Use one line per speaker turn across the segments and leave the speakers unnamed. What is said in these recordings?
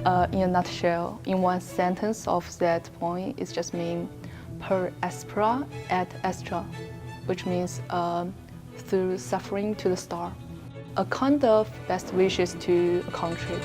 In a nutshell, in one sentence of that poem, it just means per aspera ad astra, which means through suffering to the star. A kind of best wishes to a country.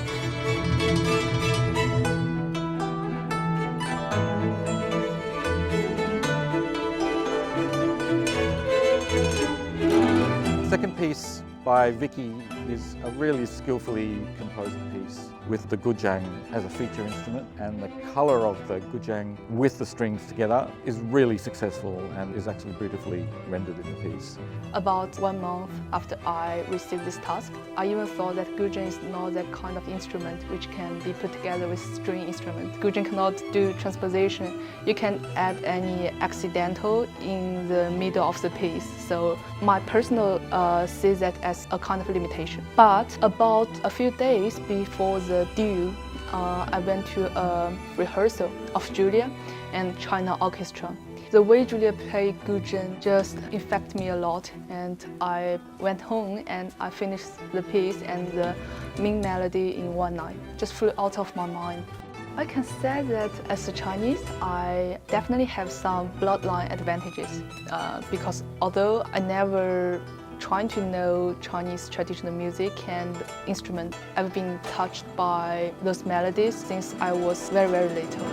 The second piece by Vicky is a really skillfully composed piece with the guzheng as a feature instrument, and the colour of the guzheng with the strings together is really successful and is actually beautifully rendered in the piece.
About 1 month after I received this task, I even thought that guzheng is not that kind of instrument which can be put together with string instrument. Guzheng cannot do transposition. You can add any accidental in the middle of the piece. So my personal sees that as a kind of limitation. But about a few days before the due, I went to a rehearsal of Julia and China Orchestra. The way Julia played guzheng just affected me a lot, and I went home and I finished the piece and the main melody in one night. Just flew out of my mind. I can say that as a Chinese, I definitely have some bloodline advantages because although I never trying to know Chinese traditional music and instrument, I've been touched by those melodies since I was very, very little.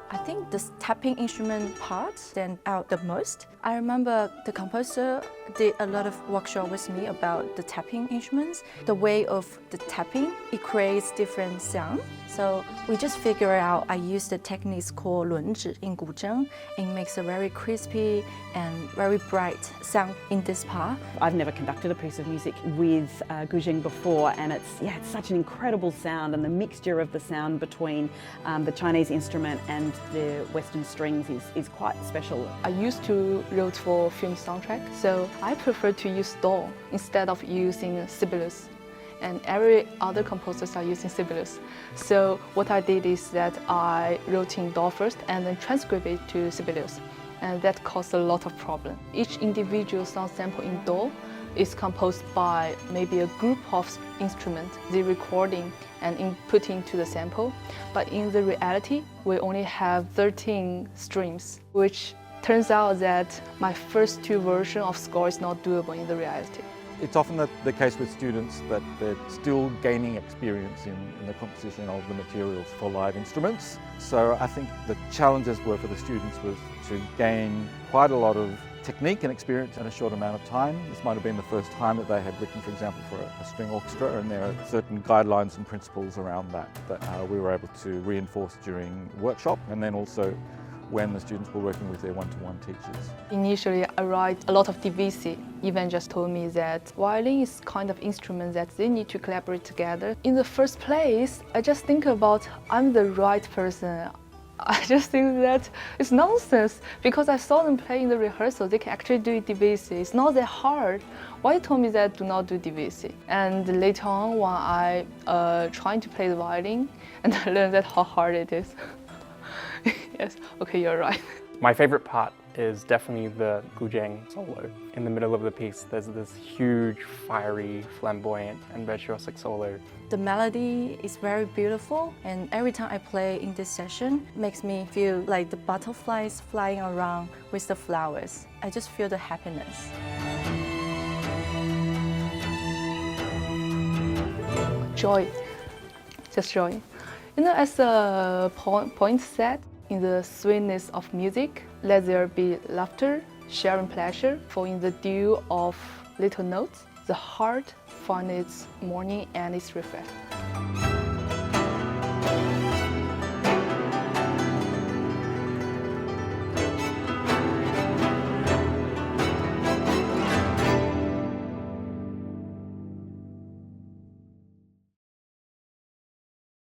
I think the tapping instrument part stand out the most. I remember the composer did a lot of workshop with me about the tapping instruments. The way of the tapping, it creates different sound. So we just figure out, I use the techniques called 轮指 in guzheng. It makes a very crispy and very bright sound in this part.
I've never conducted a piece of music with guzheng before, and it's such an incredible sound, and the mixture of the sound between the Chinese instrument and the Western strings is quite special.
I used to write for film soundtrack, so I prefer to use do instead of using Sibelius. And every other composers are using Sibelius. So what I did is that I wrote in do first and then transcribed it to Sibelius. And that caused a lot of problem. Each individual sound sample in do is composed by maybe a group of instruments, the recording and inputting to the sample. But in the reality, we only have 13 streams, which turns out that my first two versions of score is not doable in the reality.
It's often the case with students that they're still gaining experience in the composition of the materials for live instruments. So I think the challenges were for the students was to gain quite a lot of technique and experience in a short amount of time. This might have been the first time that they had written, for example, for a string orchestra, and there are certain guidelines and principles around that we were able to reinforce during workshop, and then also when the students were working with their one-to-one teachers.
Initially, I write a lot of DVC. Ivan just told me that violin is kind of instrument that they need to collaborate together. In the first place, I just think about I'm the right person. I just think that it's nonsense because I saw them play in the rehearsal. They can actually do DVC. It's not that hard. Why you told me that do not do DVC? And later on, when I trying to play the violin, and I learned that how hard it is. Yes, okay, you're right.
My favorite part is definitely the guzheng solo. In the middle of the piece, there's this huge, fiery, flamboyant, and virtuosic solo.
The melody is very beautiful, and every time I play in this session, it makes me feel like the butterflies flying around with the flowers. I just feel the happiness.
Joy, just joy. You know, as the point said, in the sweetness of music, let there be laughter, sharing pleasure, for in the dew of little notes, the heart finds its morning and is refreshed.